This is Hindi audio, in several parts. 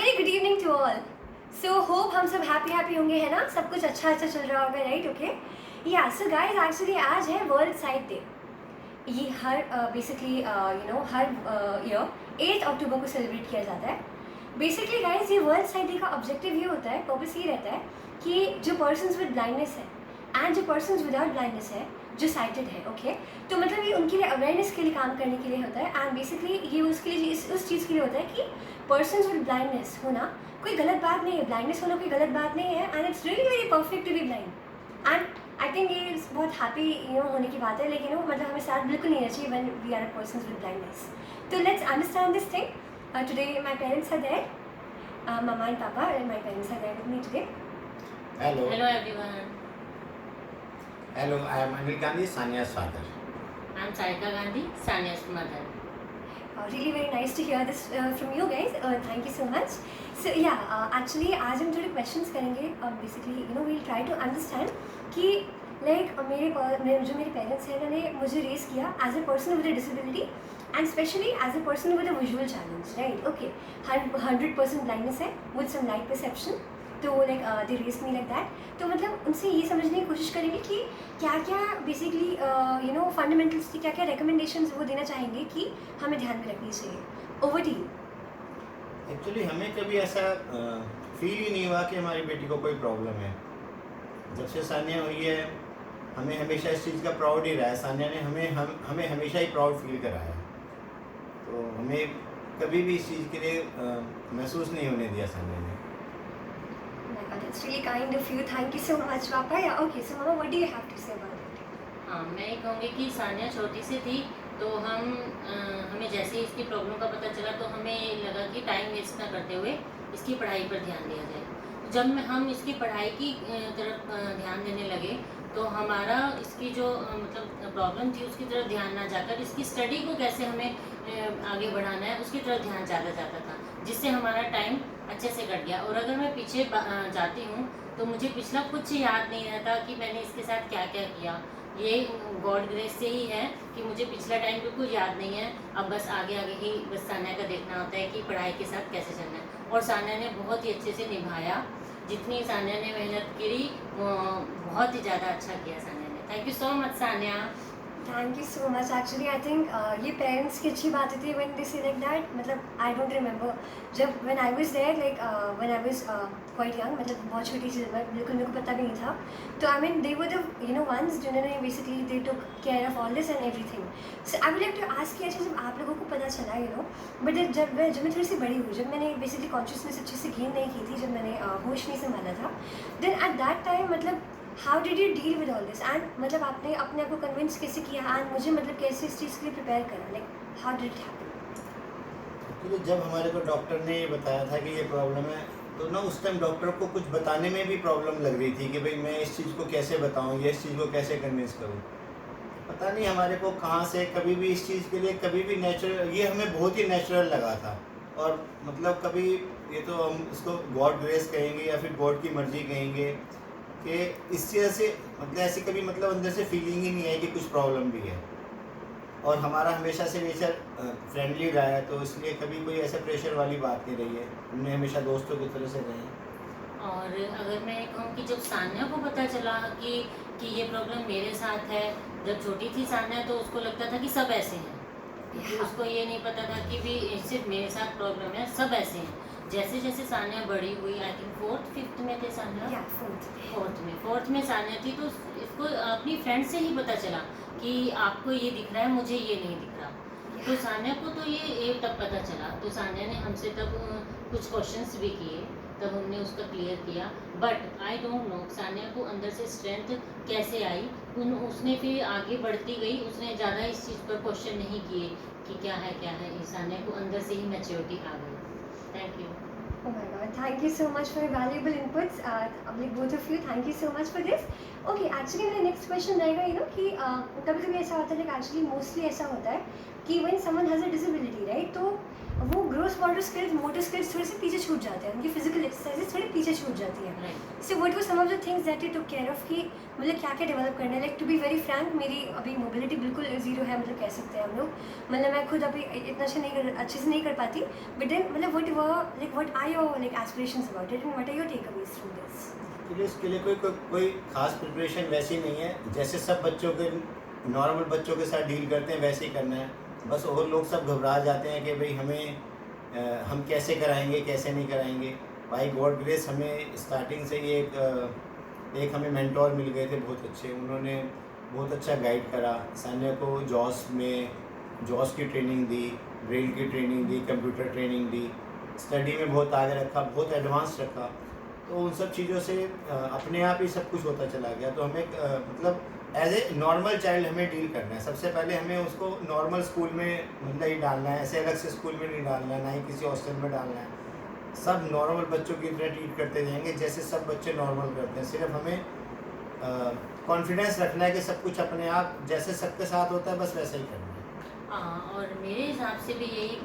Very good evening to all. So hope हम सब हैप्पी होंगे, है ना? सब कुछ अच्छा चल रहा होगा, राइट? ओके, या सो गाइस, एक्चुअली आज है वर्ल्ड साइट डे। ये हर बेसिकली हर ईयर 8 अक्टूबर को सेलिब्रेट किया जाता है। बेसिकली गाइस, ये वर्ल्ड साइट डे का ऑब्जेक्टिव ये होता है, पर्पस ये रहता है कि जो पर्सन्स विद ब्लाइंडनेस है एंड जो पर्सन्स विदाउट ब्लाइंडनेस है, जो साइटेड है, ओके, तो मतलब ये उनके लिए अवेयरनेस के लिए काम करने के लिए होता है। एंड बेसिकली ये उसके लिए उस चीज़ के लिए होता है कि पर्सन्स विद ब्लाइंडनेस होना कोई गलत बात नहीं है, ब्लाइंडनेस होना कोई गलत बात नहीं है, and it's really very perfect to be blind. And I think ये बहुत हैप्पी होने की बात है, लेकिन मतलब हमें सैड बिल्कुल नहीं रहना चाहिए when we are persons with blindness. तो let's understand this thing. Today my parents are there, mama and papa, and my parents are there with me today. Hello. Hello everyone. Hello, I am Anil Gandhi, Sania's father. I'm Sarika Gandhi, Sania's mother. Really very nice to hear this from you guys. Thank you so much. So yeah, actually आज हम थोड़े questions करेंगे. Basically, we'll try to understand कि like जो मेरे parents हैं, उन्होंने मुझे raise किया as a person with a disability and especially as a person with a visual challenge, right? Okay, 100% blindness है with some light perception. तो like they raised me like that. तो मतलब उनसे ये समझने की कोशिश करेंगे कि क्या क्या बेसिकली फंडामेंटल्स की क्या क्या रिकमेंडेशंस वो देना चाहेंगे कि हमें ध्यान में रखनी चाहिए। Over to you. एक्चुअली हमें कभी ऐसा फील ही नहीं हुआ कि हमारी बेटी को कोई प्रॉब्लम है। जब से सानिया हुई है, हमें हमेशा इस चीज़ का प्राउड ही रहा है। सानिया ने हमें हमेशा ही प्राउड फील कराया। तो हमें कभी भी इस चीज़ के लिए महसूस नहीं होने दिया सानिया ने। That's really kind of you. Thank you so much, Papa. Yeah, okay. So, Mama, what do you have to say about it? हाँ, मैं ये कहूँगी कि सानिया छोटी सी थी तो हमें जैसे ही इसकी प्रॉब्लम का पता चला तो हमें लगा कि टाइम वेस्ट ना करते हुए इसकी पढ़ाई पर ध्यान दिया जाए। जब हम इसकी पढ़ाई की तरफ ध्यान देने लगे तो हमारा इसकी जो मतलब प्रॉब्लम थी उसकी तरफ ध्यान ना जाकर इसकी स्टडी को कैसे हमें आगे बढ़ाना है उसकी तरफ ध्यान ज़्यादा जाता था, जिससे हमारा टाइम अच्छे से कट गया। और अगर मैं पीछे जाती हूँ तो मुझे पिछला कुछ याद नहीं रहता कि मैंने इसके साथ क्या क्या किया। ये गॉड ग्रेस से ही है कि मुझे पिछला टाइम बिल्कुल याद नहीं है। अब बस आगे ही बस सानिया का देखना होता है कि पढ़ाई के साथ कैसे चलना है। और सानिया ने बहुत ही अच्छे से निभाया। जितनी सानिया ने मेहनत करी बहुत ही ज़्यादा अच्छा किया सानिया ने। Thank you so much Sania. Thank you so much. Actually I think ये पेरेंट्स की अच्छी बात थी व्हेन दे से लाइक दैट। मतलब आई डोंट रिमेंबर जब when I was there, like when I was quite young, मतलब बहुत छोटी सी, बिल्कुल मेरे को पता भी नहीं था। तो I mean they were the ones जिन्होंने basically they took care of all this and everything. So I would like to ask कि अच्छा जब आप लोगों को पता चला बट जब मैं थोड़ी सी बड़ी हुई, जब मैंने बेसिकली कॉन्शियसनेस अच्छे से गेन नहीं की थी, जब मैंने होश नहीं संभाला था, देन एट दैट टाइम मतलब how did you deal with all this? And मतलब आपने अपने आप को कन्विंस कैसे किया एंड मुझे मतलब कैसे इस चीज़ के लिए प्रिपेयर करा? Like how did it happen? क्योंकि जब हमारे को डॉक्टर ने ये बताया था कि ये प्रॉब्लम है, तो ना उस टाइम डॉक्टर को कुछ बताने में भी प्रॉब्लम लग रही थी कि भाई मैं इस चीज़ को कैसे बताऊँ, ये इस चीज़ को कैसे कन्विंस करूँ। पता नहीं हमारे को कहाँ से कभी भी इस चीज़ के लिए कभी भी नेचुरल, ये हमें बहुत ही नेचुरल लगा था। और मतलब कभी ये तो हम इसको गॉड ग्रेस कहेंगे या फिर गॉड की मर्जी कहेंगे कि इस चीज़ से मतलब ऐसी कभी मतलब अंदर से फीलिंग ही नहीं है कि कुछ प्रॉब्लम भी है। और हमारा हमेशा से नेचर फ्रेंडली रहा है, तो इसलिए कभी कोई ऐसा प्रेशर वाली बात नहीं रही है। हमने हमेशा दोस्तों की तरह से रहे हैं। और अगर मैं कहूँ कि जब सानिया को पता चला कि ये प्रॉब्लम मेरे साथ है, जब छोटी थी सानिया तो उसको लगता था कि सब ऐसे हैं, क्योंकि उसको ये नहीं पता था कि भी सिर्फ मेरे साथ प्रॉब्लम है, सब ऐसे हैं। जैसे जैसे सानिया बड़ी हुई, आई थिंक 4th 5th में थे सानिया, 4th में सानिया थी, तो इसको अपनी फ्रेंड से ही पता चला कि आपको ये दिख रहा है, मुझे ये नहीं दिख रहा। तो सानिया को तो ये तब पता चला, तो सानिया ने हमसे तब कुछ क्वेश्चंस भी किए, तब हमने उसका क्लियर किया। But I don't know Sania को अंदर से स्ट्रेंथ कैसे आई। उसने फिर आगे बढ़ती गई, उसने ज़्यादा इस चीज़ पर क्वेश्चन नहीं किए कि क्या है। सानिया को अंदर से ही मैच्योरिटी आ गई। Thank you. Oh my God! Thank you so much for your valuable inputs. Like both of you, thank you so much for this. Okay, actually मेरा next question रहेगा कि कभी-कभी ऐसा होता है, like actually mostly ऐसा होता है कि when someone has a disability, right? तो वो gross motor skills, motor skills थोड़े से पीछे छूट जाते हैं, उनकी फिजिकल एक्सरसाइजेस थोड़ी पीछे छूट जाती हैं. Right. So what were some of the things that you took care of कि मतलब क्या क्या डेवलप करना है. Like to be very frank, मेरी अभी मोबिलिटी बिल्कुल ज़ीरो है, मतलब कह सकते हैं हम लोग. मतलब मैं खुद अभी इतना अच्छे से नहीं कर पाती. बट देन मतलब what are your like aspirations about it and what are your takeaways from this? इसके लिए कोई खास प्रिपरेशन वैसी नहीं है. जैसे सब बच्चों के नॉर्मल बच्चों के साथ डील करते हैं वैसे ही करना है. बस और लोग सब घबरा जाते हैं कि भाई हम कैसे कराएंगे कैसे नहीं कराएंगे. बाई गॉड ग्रेस हमें स्टार्टिंग से ही एक हमें मेंटोर मिल गए थे बहुत अच्छे. उन्होंने बहुत अच्छा गाइड करा. सान्या को जॉस की ट्रेनिंग दी, ब्रेल की ट्रेनिंग दी, कंप्यूटर ट्रेनिंग दी, स्टडी में बहुत आगे रखा, बहुत एडवांस रखा. तो उन सब चीज़ों से अपने आप ही सब कुछ होता चला गया. तो हमें मतलब एज ए नॉर्मल चाइल्ड हमें डील करना है. सबसे पहले हमें उसको नॉर्मल स्कूल में मतलब ही डालना है. ऐसे अलग से स्कूल में नहीं डालना है, ना ही किसी हॉस्टल में डालना है. सब नॉर्मल बच्चों की तरह ट्रीट करते जाएंगे जैसे सब बच्चे नॉर्मल करते हैं. सिर्फ हमें कॉन्फिडेंस रखना है कि सब कुछ अपने आप जैसे सबके साथ होता है बस वैसा ही करना है. हाँ, और मेरे हिसाब से भी यही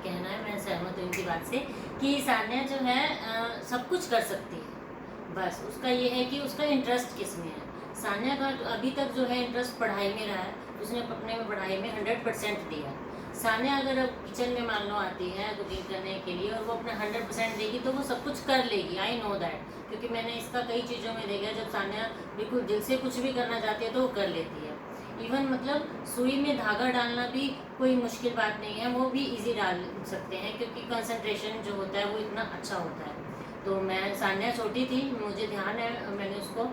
कहना है, मैं सहमत हूँ इनकी बात से कि सान्या जो है सब कुछ कर सकती है. बस उसका ये है कि उसका इंटरेस्ट किस में है. सान्या का अभी तक जो है इंटरेस्ट पढ़ाई में रहा है. उसने अपने में पढ़ाई में 100% दिया. सान्या अगर अब किचन में मान लो आती है कुकिंग करने के लिए और वो अपना 100% देगी तो वो सब कुछ कर लेगी. आई नो दैट, क्योंकि मैंने इसका कई चीज़ों में देखा है. जब सान्या बिल्कुल दिल से कुछ भी करना चाहती है तो वो कर लेती है. इवन मतलब सुई में धागा डालना भी कोई मुश्किल बात नहीं है, वो भी इजी डाल सकते हैं क्योंकि कंसंट्रेशन जो होता है वो इतना अच्छा होता है. तो मैं सान्या छोटी थी, मुझे ध्यान है मैंने उसको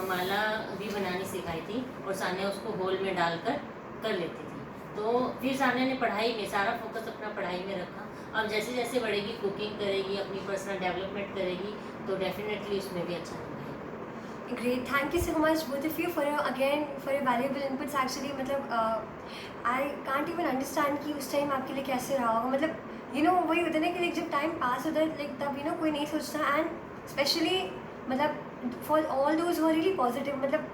माला भी बनानी सिखाई थी और सान्या उसको होल में डालकर कर लेती थी. तो फिर सान्या ने पढ़ाई में सारा फोकस अपना पढ़ाई में रखा. अब जैसे जैसे बढ़ेगी, कुकिंग करेगी, अपनी पर्सनल डेवलपमेंट करेगी तो डेफिनेटली उसमें भी अच्छा होगा. Great, thank you so much both of you for your valuable inputs. Actually मतलब I can't even understand कि उस टाइम आपके लिए कैसे रहा होगा. मतलब वही होता है ना कि like जब टाइम पास होता है like तब कोई नहीं सोचता. एंड स्पेशली मतलब for all those who are really positive, मतलब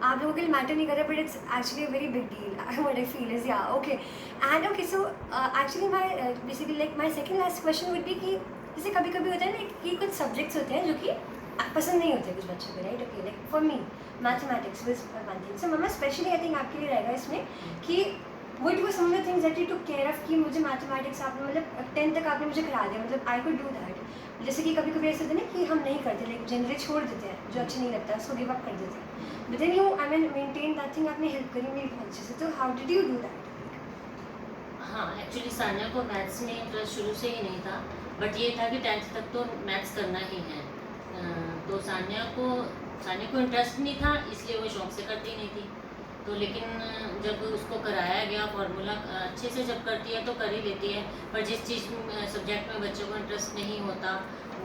आप लोगों के लिए मैटर नहीं कर रहा but it's actually a very big deal. What I feel is okay. And okay so actually my basically like my second last question would be कि जैसे कभी कभी होता है ना कि कुछ सब्जेक्ट्स होते हैं जो कि पसंद नहीं होते कुछ बच्चों को, right. Okay, like for me mathematics was one thing. So mamma specially I think आपके लिए रहेगा इसमें कि what were some of the things that you took care of कि मुझे मैथमेटिक्स आपने मतलब 10th तक आपने मुझे करा दिया, मतलब आई कुड डू दैट. जैसे कि कभी कभी ऐसे होता है ना कि हम नहीं करते, लाइक जनरली छोड़ देते हैं जो अच्छा नहीं लगता उसको गिव अप कर देते हैं. But then you I mean maintain that thing, आपने हेल्प करी मेरी बहुत अच्छे से. तो how did you do that? हाँ, एक्चुअली सान्या को मैथ्स में इंटरेस्ट शुरू से ही नहीं था. बट ये था कि 10th तक तो मैथ्स करना ही है. तो सान्या को इंटरेस्ट नहीं था इसलिए वो शौक से करती नहीं थी. तो लेकिन जब उसको कराया गया फार्मूला अच्छे से जब करती है तो कर ही लेती है. पर जिस चीज़ सब्जेक्ट में बच्चों को इंटरेस्ट नहीं होता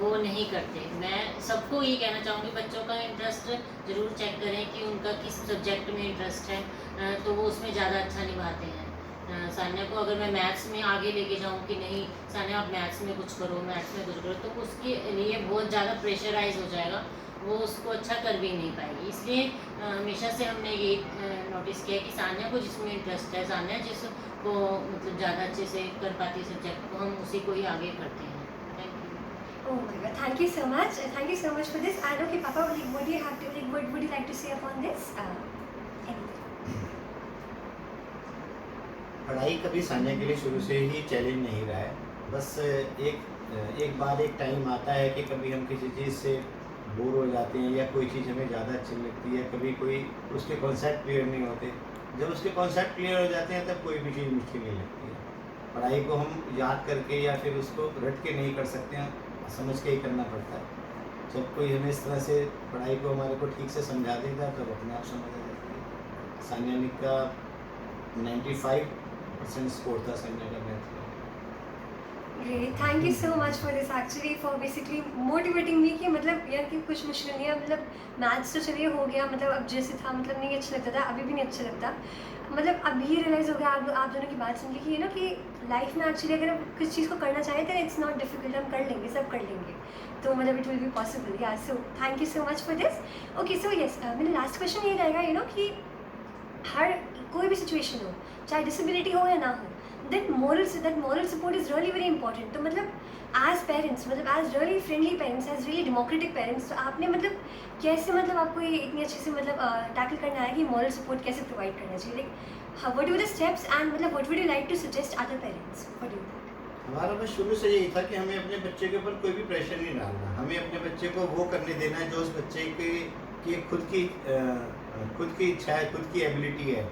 वो नहीं करते. मैं सबको ये कहना चाहूँगी बच्चों का इंटरेस्ट ज़रूर चेक करें कि उनका किस सब्जेक्ट में इंटरेस्ट है, तो वो उसमें ज़्यादा अच्छा निभाते हैं. सान्या को अगर मैं मैथ्स में आगे लेके जाऊँ कि नहीं सान्या आप मैथ्स में कुछ करो, मैथ्स में कुछ करो, तो उसके लिए बहुत ज़्यादा प्रेशराइज हो जाएगा, वो उसको अच्छा कर भी नहीं पाएगी. इसलिए हमेशा से हमने ये नोटिस किया कि सान्या को जिसमें इंटरेस्ट है, सान्या जिसको मतलब ज़्यादा अच्छे से कर पाती सब्जेक्ट को, हम उसी को ही आगे करते हैं. Oh my God! Thank you so much. Thank you so much for this. And okay, Papa, like, what do you have to like? What would you like to say upon this? पढ़ाई कभी सान्या के लिए शुरू से ही चैलेंज नहीं रहा है. बस एक बार एक टाइम आता है कि कभी हम किसी चीज़ से बोर हो जाते हैं या कोई चीज़ हमें ज़्यादा अच्छी लगती है, कभी कोई उसके कॉन्सेप्ट क्लियर नहीं होते. जब उसके कॉन्सेप्ट क्लियर हो जाते हैं तब कोई भी चीज़ मुश्किल नहीं लगती है. पढ़ाई को हम याद करके या फिर उसको रट के नहीं कर सकते हैं, समझ के ही करना पड़ता है. जब कोई हमें इस तरह से पढ़ाई को हमारे को ठीक से समझा देता है तब अपने आप समझ आ जाती है. सान्या का 95% स्कोर था सान्या का मैथ में. Great, thank you so much for this actually for basically motivating me कि मतलब यार कि कुछ मुश्किल नहीं है. मतलब मैथ्स तो चलिए हो गया, मतलब अब जैसे था मतलब नहीं अच्छा लगता था, अभी भी नहीं अच्छा लगता. मतलब अभी रियलाइज़ हो गया आप दोनों की बात सुन के कि कि लाइफ में एक्चुअली अगर हम किसी चीज़ को करना चाहें तो इट्स नॉट डिफिकल्ट, हम कर लेंगे, सब कर लेंगे. तो मतलब it will be possible. Yeah so thank you so much for this. Okay so yes, मेरा लास्ट क्वेश्चन ये रहेगा कि हर कोई भी सिचुएशन हो, चाहे डिसेबिलिटी हो या ना हो, that moral support is really very important. तो मतलब as parents, मतलब as really friendly parents, as really democratic parents, तो आपने मतलब कैसे मतलब आपको ये इतनी अच्छे से मतलब टैकल करना है कि moral support कैसे provide करना चाहिए, like what were the steps and मतलब what would you like to suggest other parents? What do you think? हमारा बस शुरू से यही था कि हमें अपने बच्चे के ऊपर कोई भी प्रेशर नहीं डालना, हमें अपने बच्चे को वो करने देना है जो उस बच्चे की खुद की इच्छा है, खुद की एबिलिटी है।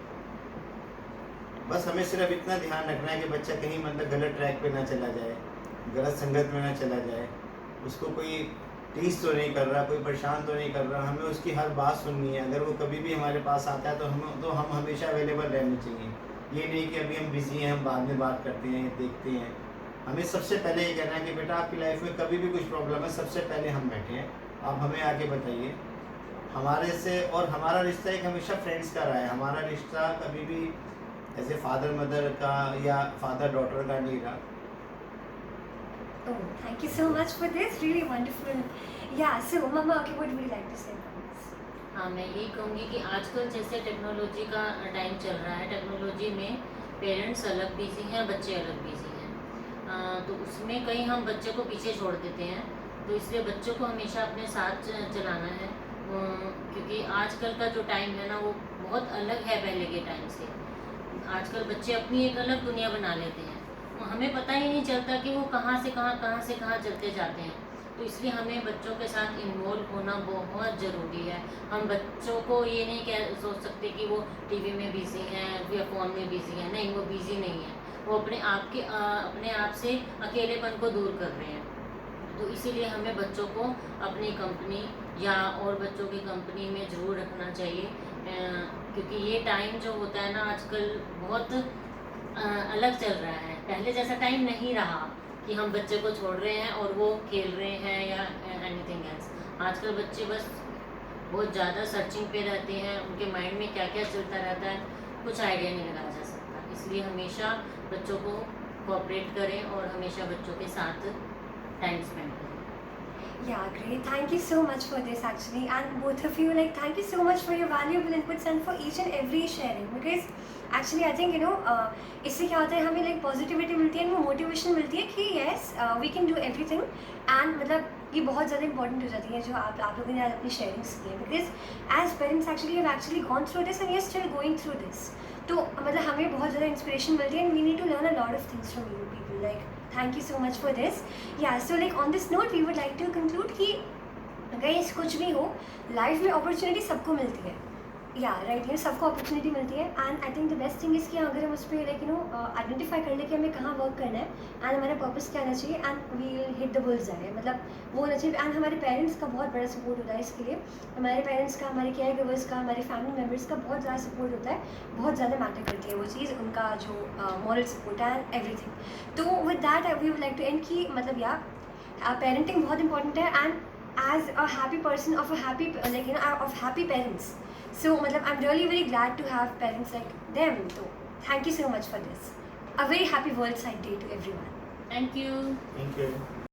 बस हमें सिर्फ इतना ध्यान रखना है कि बच्चा कहीं मतलब गलत ट्रैक पे ना चला जाए, गलत संगत में ना चला जाए, उसको कोई टीस तो नहीं कर रहा, कोई परेशान तो नहीं कर रहा, हमें उसकी हर बात सुननी है। अगर वो कभी भी हमारे पास आता है तो हम हमेशा अवेलेबल रहने चाहिए। ये नहीं कि अभी हम बिज़ी हैं, हम बाद में बात करते हैं, देखते हैं। हमें सबसे पहले ये कहना है कि बेटा आपकी लाइफ में कभी भी कुछ प्रॉब्लम है, सबसे पहले हम बैठे हैं, आप हमें आके बताइए। हमारे से और हमारा रिश्ता एक हमेशा फ्रेंड्स का रहा है, हमारा रिश्ता कभी भी ऐसे फादर मदर का या फादर डॉटर का नहीं रहा। Oh, thank you so much for this. Really wonderful. Yeah. So, Mama, okay, what would you like to say about this? हाँ, मैं यही कहूँगी कि आजकल जैसे टेक्नोलॉजी का टाइम चल रहा है, टेक्नोलॉजी में पेरेंट्स अलग बिजी हैं, बच्चे अलग बिजी हैं। तो उसमें कहीं हम बच्चे को पीछे छोड़ देते हैं, तो इसलिए बच्चों को हमेशा अपने साथ चलाना है, क्योंकि आजकल का जो टाइम है ना वो बहुत अलग है पहले के टाइम से। आजकल बच्चे अपनी एक अलग दुनिया बना लेते हैं, हमें पता ही नहीं चलता कि वो कहाँ से कहाँ चलते जाते हैं। तो इसलिए हमें बच्चों के साथ इन्वॉल्व होना बहुत ज़रूरी है। हम बच्चों को ये नहीं सोच सकते कि वो टीवी में बिज़ी हैं या फ़ोन में बिज़ी हैं। नहीं, वो बिज़ी नहीं है, वो अपने आप से अकेलेपन को दूर कर रहे हैं। तो इसीलिए हमें बच्चों को अपनी कंपनी या और बच्चों की कंपनी में ज़रूर रखना चाहिए, क्योंकि ये टाइम जो होता है ना आजकल बहुत अलग चल रहा है। पहले जैसा टाइम नहीं रहा कि हम बच्चे को छोड़ रहे हैं और वो खेल रहे हैं या एनीथिंग एल्स। आजकल बच्चे बस बहुत ज़्यादा सर्चिंग पे रहते हैं, उनके माइंड में क्या क्या चलता रहता है कुछ आइडिया नहीं लगाया जा सकता। इसलिए हमेशा बच्चों को कोऑपरेट करें और हमेशा बच्चों के साथ टाइम स्पेंड करें। Yeah, great. Thank you so much for this actually, and both of you, like, thank you so much for your valuable inputs and for each and every sharing, because actually I think इससे क्या होता है, हमें like positivity मिलती है, वो motivation मिलती है कि yes we can do everything, and मतलब ये बहुत ज़्यादा important हो जाती है जो आप लोगों ने आज अपनी sharing की है, because as parents actually have actually gone through this and we are still going through this. तो मतलब हमें बहुत ज़्यादा inspiration मिलती है, and we need to learn a lot of things from you people, like thank you so much for this. Yeah, so like on this note we would like to conclude कि गाइस कुछ भी हो लाइफ में अपॉर्चुनिटी सबको मिलती है, या राइट, सबको अपॉर्चुनिटी मिलती है, and I think the best thing is कि अगर हम उस पर लाइक आइडेंटिफाई कर ले कि हमें कहाँ वर्क करना है एंड हमारा पर्पस क्या होना चाहिए, and we will hit the bull's eye, मतलब वो होना चाहिए। एंड हमारे पेरेंट्स का बहुत बड़ा सपोर्ट होता है इसके लिए, हमारे पेरेंट्स का, हमारे केयर गिवर्स का, हमारे फैमिली मेम्बर्स का बहुत ज़्यादा सपोर्ट होता है, बहुत ज़्यादा मैटर करती है वो चीज़, उनका जो मॉरल सपोर्ट है एंड एवरीथिंग। तो with that we would like to and कि मतलब या पेरेंटिंग बहुत इंपॉर्टेंट है, and as a happy person of a happy of happy parents, so matlab I'm really very glad to have parents like them. So thank you so much for this. A very happy World Sight Day to everyone. Thank you. Thank you.